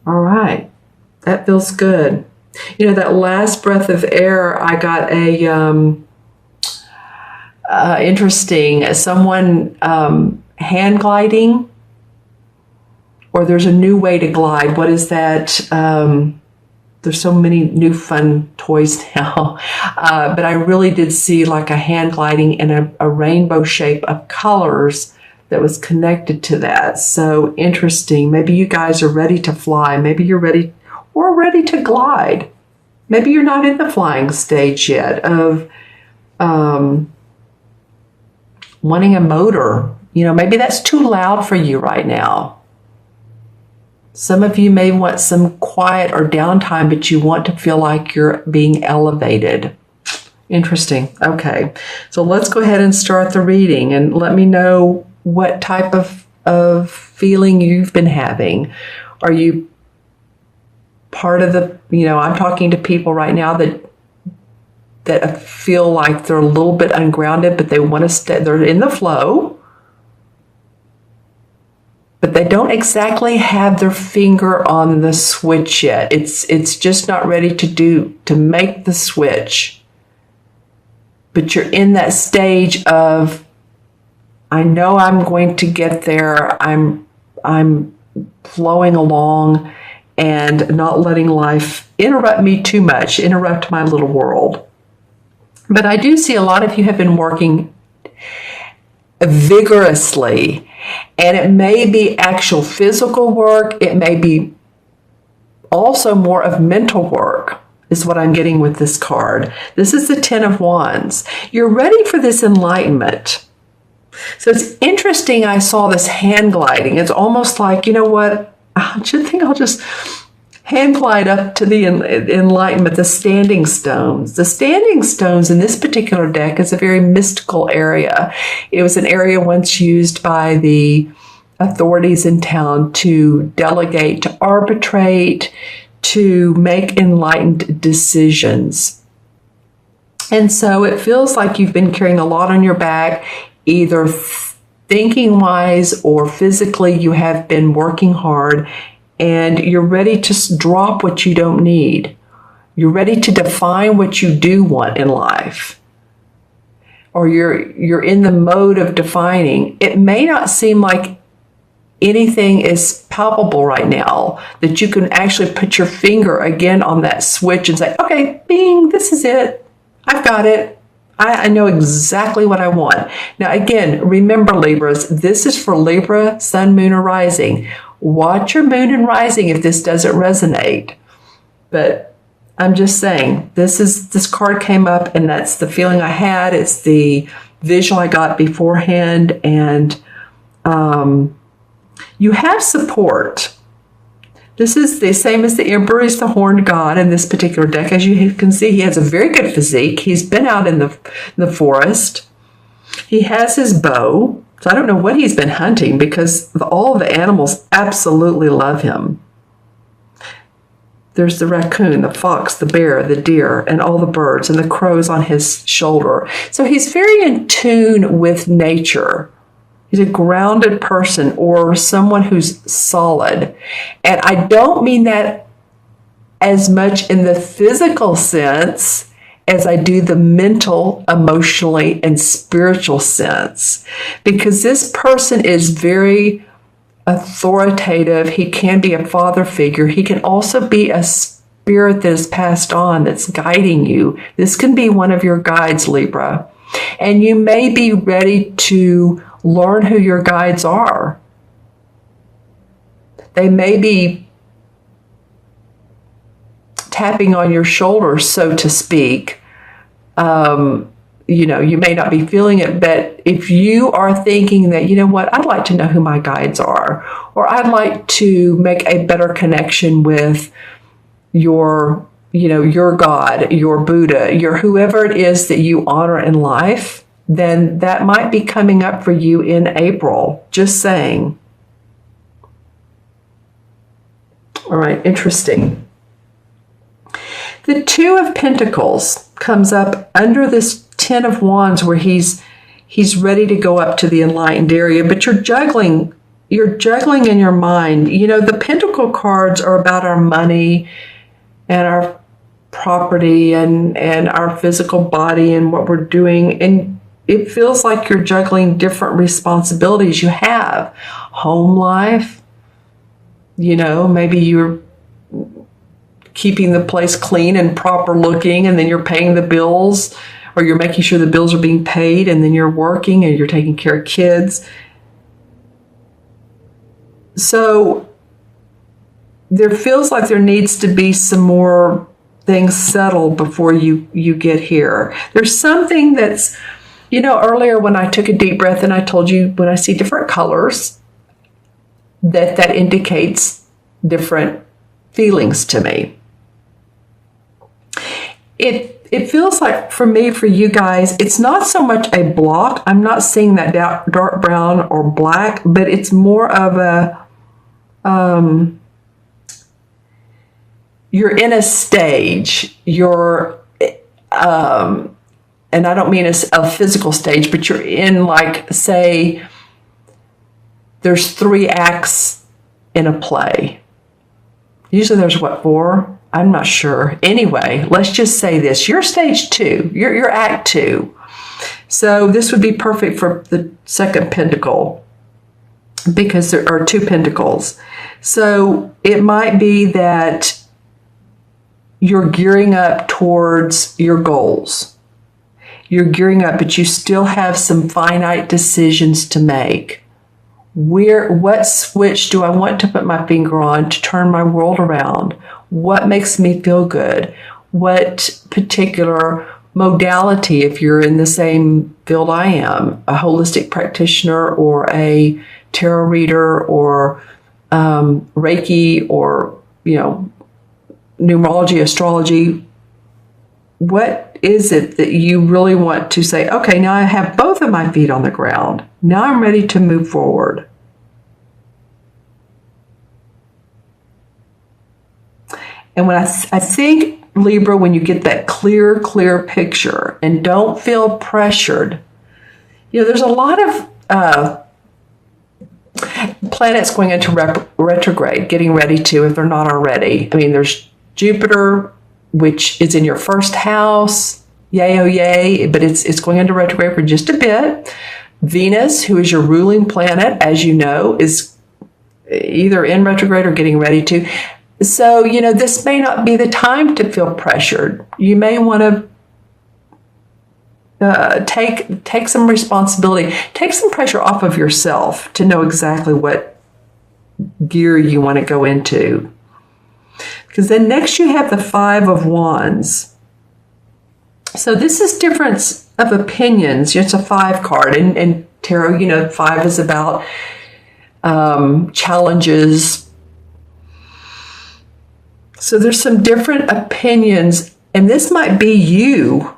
All right. That feels good. You know, that last breath of air, I got a interesting, someone hand gliding, or there's a new way to glide. What is that? There's so many new fun toys now. But I really did see like a hand gliding in a rainbow shape of colors that was connected to that. So interesting. Maybe you guys are ready to fly. Maybe you're ready to glide. Maybe you're not in the flying stage yet of wanting a motor. You know, maybe that's too loud for you right now. Some of you may want some quiet or downtime, but you want to feel like you're being elevated. Interesting. Okay. So let's go ahead and start the reading and let me know what type of feeling you've been having. Are you part of the, I'm talking to people right now that feel like they're a little bit ungrounded, but they want to stay, they're in the flow, but they don't exactly have their finger on the switch yet. It's just not ready to make the switch. But you're in that stage of, I know I'm going to get there. I'm flowing along and not letting life interrupt me too much, interrupt my little world. But I do see a lot of you have been working vigorously, and it may be actual physical work. It may be also more of mental work is what I'm getting with this card. This is the 10 of Wands. You're ready for this enlightenment. So it's interesting. I saw this hand gliding. It's almost like, you know what? I think I'll just hand glide up to the enlightenment, the standing stones. The standing stones in this particular deck is a very mystical area. It was an area once used by the authorities in town to delegate, to arbitrate, to make enlightened decisions. And so it feels like you've been carrying a lot on your back, either thinking wise or physically. You have been working hard and you're ready to drop what you don't need. You're ready to define what you do want in life. Or you're in the mode of defining. It may not seem like anything is palpable right now, that you can actually put your finger again on that switch and say, okay, bing, this is it. I've got it. I know exactly what I want. Now, again, remember, Libras, this is for Libra, Sun, Moon, or Rising. Watch your Moon and Rising if this doesn't resonate. But I'm just saying, this card came up, and that's the feeling I had. It's the visual I got beforehand, and you have support. This is the same as the Emperor is the horned god in this particular deck. As you can see, he has a very good physique. He's been out in the forest. He has his bow. So I don't know what he's been hunting because all the animals absolutely love him. There's the raccoon, the fox, the bear, the deer, and all the birds, and the crows on his shoulder. So he's very in tune with nature. He's a grounded person or someone who's solid. And I don't mean that as much in the physical sense as I do the mental, emotionally, and spiritual sense. Because this person is very authoritative. He can be a father figure. He can also be a spirit that is passed on that's guiding you. This can be one of your guides, Libra. And you may be ready to learn who your guides are. They may be tapping on your shoulder, so to speak. You may not be feeling it, but if you are thinking that, you know what, I'd like to know who my guides are, or I'd like to make a better connection with your God, your Buddha, your whoever it is that you honor in life, then that might be coming up for you in April. Just saying. All right, interesting. The Two of Pentacles comes up under this 10 of Wands where he's ready to go up to the enlightened area, but you're juggling you're juggling in your mind. You know, the Pentacle cards are about our money and our property and our physical body and what we're doing. And it feels like you're juggling different responsibilities you have. Home life, you know, maybe you're keeping the place clean and proper looking, and then you're paying the bills, or you're making sure the bills are being paid, and then you're working and you're taking care of kids. So there feels like there needs to be some more things settled before you get here. There's something that's, you know, earlier when I took a deep breath and I told you when I see different colors, that indicates different feelings to me. It feels like for me, for you guys, it's not so much a block. I'm not seeing that dark brown or black, but it's more of a, you're in a stage, you're, and I don't mean a physical stage, but you're in, like, say, there's 3 acts in a play. Usually there's, what, 4? I'm not sure. Anyway, let's just say this. You're stage 2. You're act 2. So this would be perfect for the second pentacle because there are 2 pentacles. So it might be that you're gearing up towards your goals. You're gearing up, but you still have some finite decisions to make. What switch do I want to put my finger on to turn my world around? What makes me feel good? What particular modality, if you're in the same field I am, a holistic practitioner or a tarot reader or Reiki or, you know, numerology, astrology, what is it that you really want to say, okay, now I have both of my feet on the ground. Now I'm ready to move forward. And when I think, Libra, when you get that clear picture and don't feel pressured, you know, there's a lot of planets going into retrograde, getting ready to, if they're not already. I mean, there's Jupiter, which is in your first house. Yay, oh yay, but it's going into retrograde for just a bit. Venus, who is your ruling planet, as you know, is either in retrograde or getting ready to. So, you know, this may not be the time to feel pressured. You may want to take some responsibility, take some pressure off of yourself to know exactly what gear you want to go into. Because then next you have the 5 of Wands. So this is difference of opinions. It's a 5 card. And tarot, you know, 5 is about challenges. So there's some different opinions. And this might be you.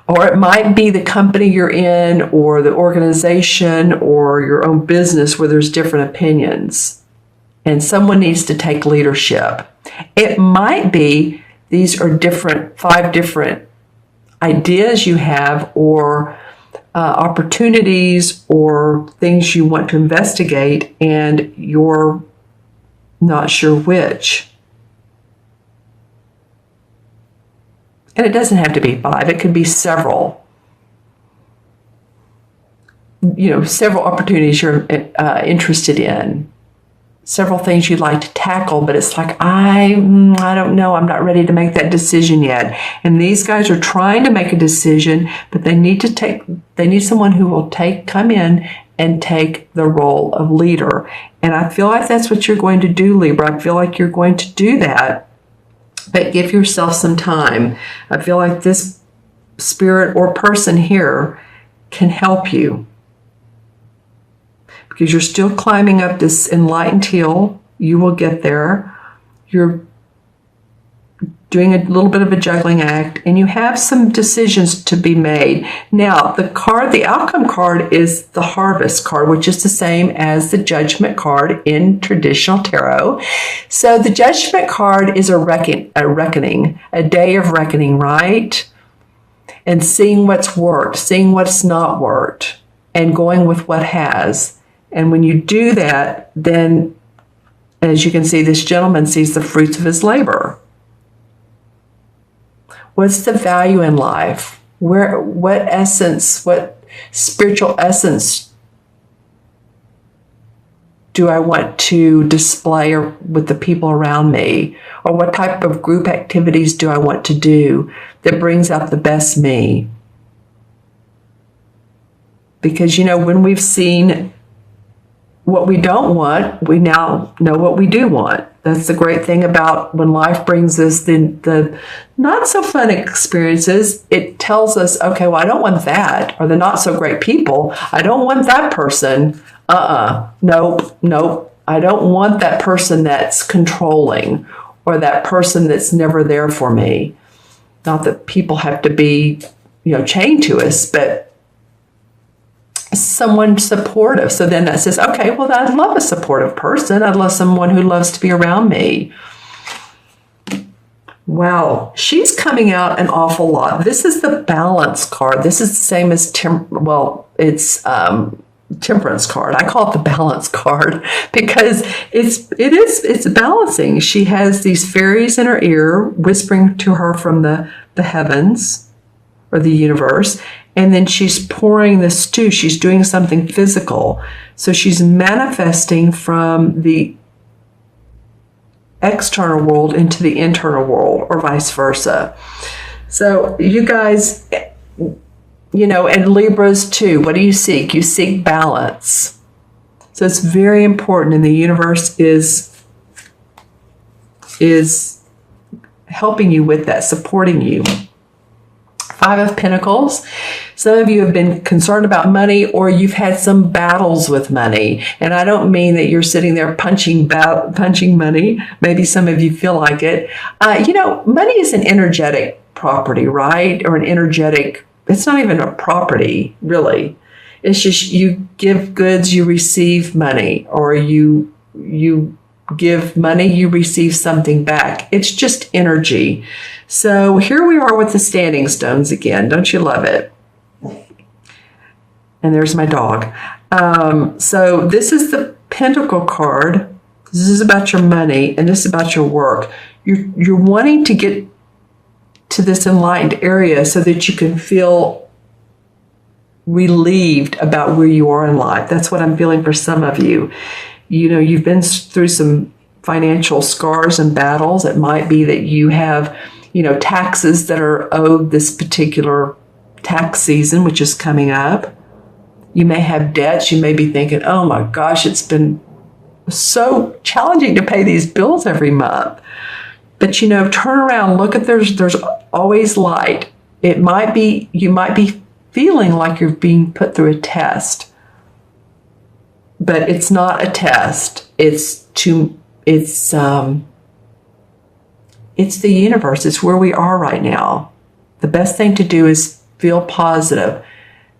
Or it might be the company you're in or the organization or your own business where there's different opinions. And someone needs to take leadership. It might be these are 5 different ideas you have or opportunities or things you want to investigate and you're not sure which. And it doesn't have to be 5. It could be several. You know, several opportunities you're interested in. Several things you'd like to tackle, but it's like, I don't know. I'm not ready to make that decision yet. And these guys are trying to make a decision, but they need someone who will come in and take the role of leader. And I feel like that's what you're going to do, Libra. I feel like you're going to do that, but give yourself some time. I feel like this spirit or person here can help you. Because you're still climbing up this enlightened hill. You will get there. You're doing a little bit of a juggling act, and you have some decisions to be made. Now, the outcome card is the Harvest card, which is the same as the Judgment card in traditional tarot. So the Judgment card is a reckoning, a day of reckoning, right? And seeing what's worked, seeing what's not worked, and going with what has. And when you do that, then as you can see, this gentleman sees the fruits of his labor. What's the value in life? What essence, what spiritual essence do I want to display with the people around me? Or what type of group activities do I want to do that brings out the best me? Because, when we've seen what we don't want, we now know what we do want. That's the great thing about when life brings us the not so fun experiences. It tells us, okay, well, I don't want that. Or the not so great people, I don't want that person. Nope. I don't want that person that's controlling or that person that's never there for me. Not that people have to be, chained to us, but someone supportive. So then that says, okay, well, I'd love a supportive person. I'd love someone who loves to be around me. Wow, she's coming out an awful lot. This is the balance card. This is the same as temperance card. I call it the balance card because it's balancing. She has these fairies in her ear whispering to her from the heavens or the universe. And then she's pouring this stew. She's doing something physical. So she's manifesting from the external world into the internal world or vice versa. So you guys, and Libras too, what do you seek? You seek balance. So it's very important, and the universe is helping you with that, supporting you. 5 of Pentacles. Some of you have been concerned about money, or you've had some battles with money. And I don't mean that you're sitting there punching money. Maybe some of you feel like it. Money is an energetic property, right? Or it's not even a property, really. It's just you give goods, you receive money, or you give money, you receive something back. It's just energy. So here we are with the standing stones again. Don't you love it? And there's my dog. So this is the Pentacle card. This is about your money, and this is about your work. You're wanting to get to this enlightened area so that you can feel relieved about where you are in life. That's what I'm feeling for some of you. You've been through some financial scars and battles. It might be that you have, taxes that are owed this particular tax season, which is coming up. You may have debts. You may be thinking, oh my gosh, it's been so challenging to pay these bills every month. But, turn around, look at there's always light. You might be feeling like you're being put through a test. But it's not a test. It's the universe. It's where we are right now. The best thing to do is feel positive.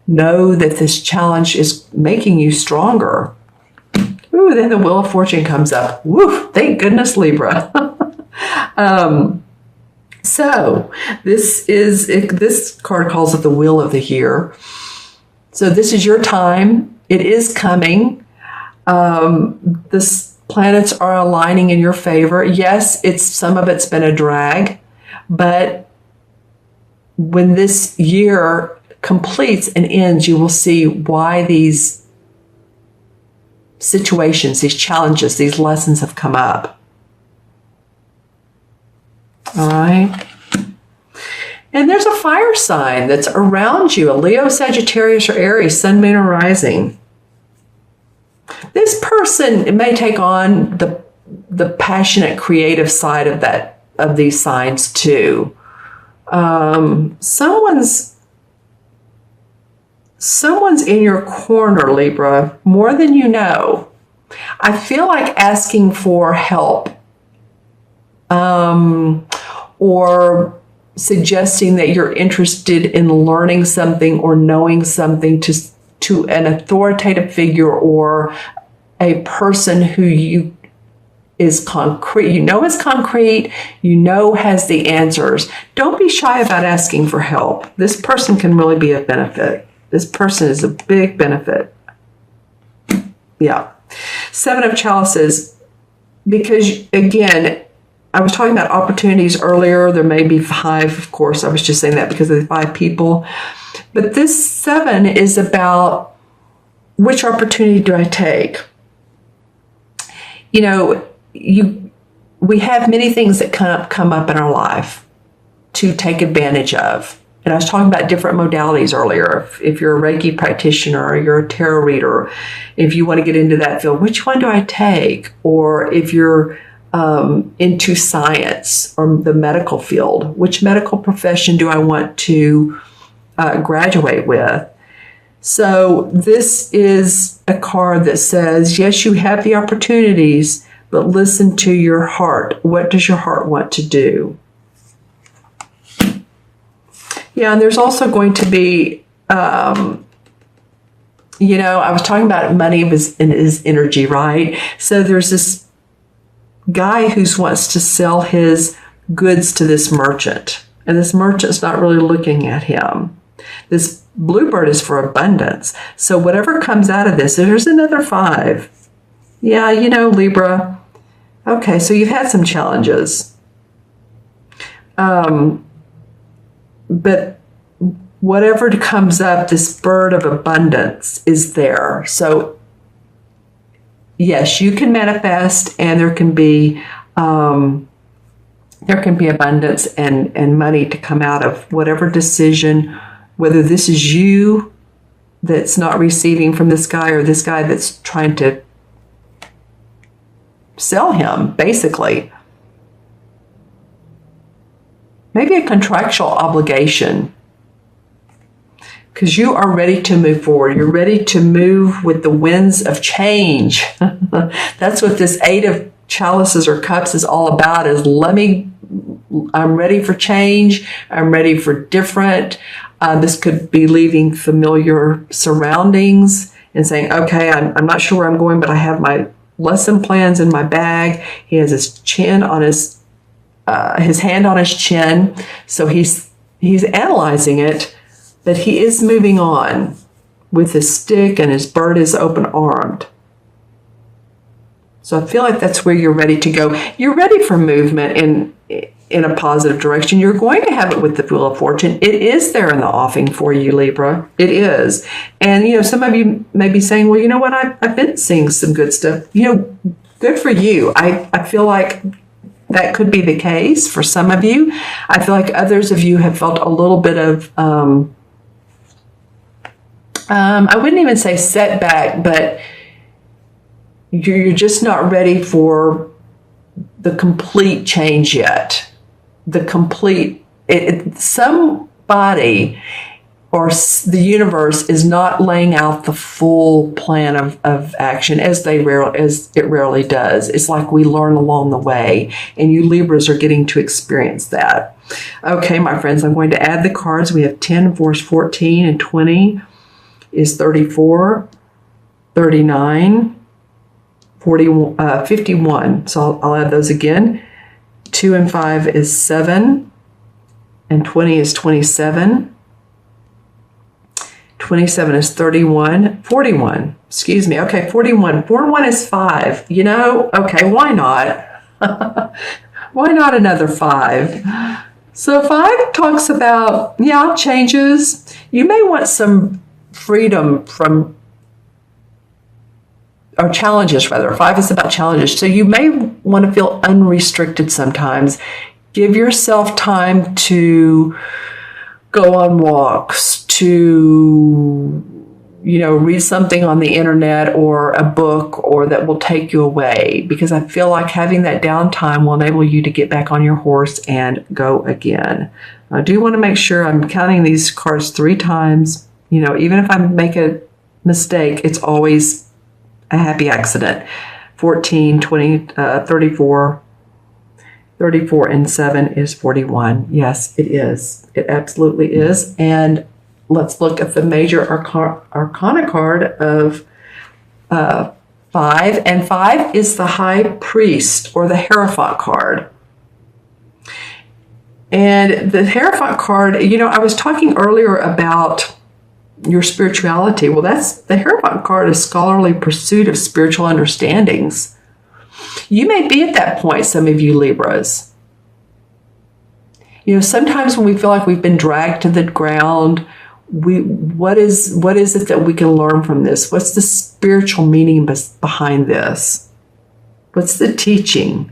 Know that this challenge is making you stronger. Ooh, then the Wheel of Fortune comes up. Woo, thank goodness, Libra. So this card calls it the Wheel of the Year. So this is your time. It is coming. The planets are aligning in your favor. Yes, some of it's been a drag, but when this year completes and ends, you will see why these situations, these challenges, these lessons have come up. All right. And there's a fire sign that's around you, a Leo, Sagittarius, or Aries, Sun, Moon, or Rising. This person may take on the passionate, creative side of these signs too. Someone's in your corner, Libra, more than you know. I feel like asking for help, or suggesting that you're interested in learning something or knowing something to an authoritative figure or a person who is concrete, is concrete, has the answers. Don't be shy about asking for help. This person can really be a benefit. This person is a big benefit. Yeah. Seven of Chalices, because again, I was talking about opportunities earlier. There may be five, of course. I was just saying that because of the five people. But this seven is about which opportunity do I take? You know, we have many things that come up in our life to take advantage of. And I was talking about different modalities earlier. If you're a Reiki practitioner or you're a tarot reader, if you want to get into that field, which one do I take? Or if you're into science or the medical field, which medical profession do I want to graduate with? So this is a card that says, yes, you have the opportunities, but listen to your heart. What does your heart want to do? Yeah, and there's also going to be, I was talking about money is energy, right? So there's this guy who wants to sell his goods to this merchant, and this merchant's not really looking at him. This bluebird is for abundance. So whatever comes out of this, there's another five. Yeah, Libra. Okay, so you've had some challenges. But whatever comes up, this bird of abundance is there. So yes, you can manifest, and there can be abundance and money to come out of whatever decision, whether this is you that's not receiving from this guy or this guy that's trying to sell him, basically. Maybe a contractual obligation, because you are ready to move forward. You're ready to move with the winds of change. That's what this Eight of Chalices or Cups is all about, is I'm ready for change. I'm ready for different. This could be leaving familiar surroundings and saying, okay, I'm not sure where I'm going, but I have my lesson plans in my bag. He has his hand on his chin, so he's analyzing it, but he is moving on with his stick, and his bird is open-armed. So I feel like that's where you're ready to go. You're ready for movement in a positive direction. You're going to have it with the Wheel of Fortune. It is there in the offing for you, Libra. It is. And, some of you may be saying, well, you know what? I've been seeing some good stuff. Good for you. I feel like that could be the case for some of you. I feel like others of you have felt a little bit of, I wouldn't even say setback, but you're just not ready for the complete change yet. Somebody or the universe is not laying out the full plan of action as it rarely does. It's like we learn along the way, and you Libras are getting to experience that. Okay, my friends, I'm going to add the cards. We have 10, 4 is 14, and 20 is 34, 39, 41, 51. So I'll add those again. 2 and 5 is 7, and 20 is 27. 27 is 31, 41, excuse me. Okay, 41. 41 is 5. Okay, why not? Why not another 5? So 5 talks about, changes. You may want some freedom from, or challenges rather. 5 is about challenges. So you may want to feel unrestricted sometimes. Give yourself time to go on walks, to, read something on the internet or a book, or that will take you away, because I feel like having that downtime will enable you to get back on your horse and go again. I do want to make sure I'm counting these cards 3 times. Even if I make a mistake, it's always a happy accident. 14, 20, 34, 34 and 7 is 41. Yes, it is. It absolutely is. And let's look at the major arcana card of 5. And 5 is the High Priest, or the Hierophant card. And the Hierophant card, I was talking earlier about your spirituality. Well, that's the Hierophant card, is scholarly pursuit of spiritual understandings. You may be at that point, some of you Libras. You know, sometimes when we feel like we've been dragged to the ground, what is it that we can learn from this? What's the spiritual meaning behind this? What's the teaching?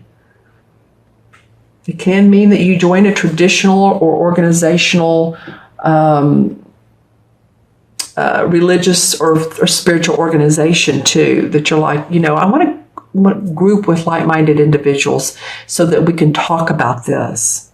It can mean that you join a traditional or organizational, religious or spiritual organization too, that you're like, you know, I want to group with like-minded individuals so that we can talk about this.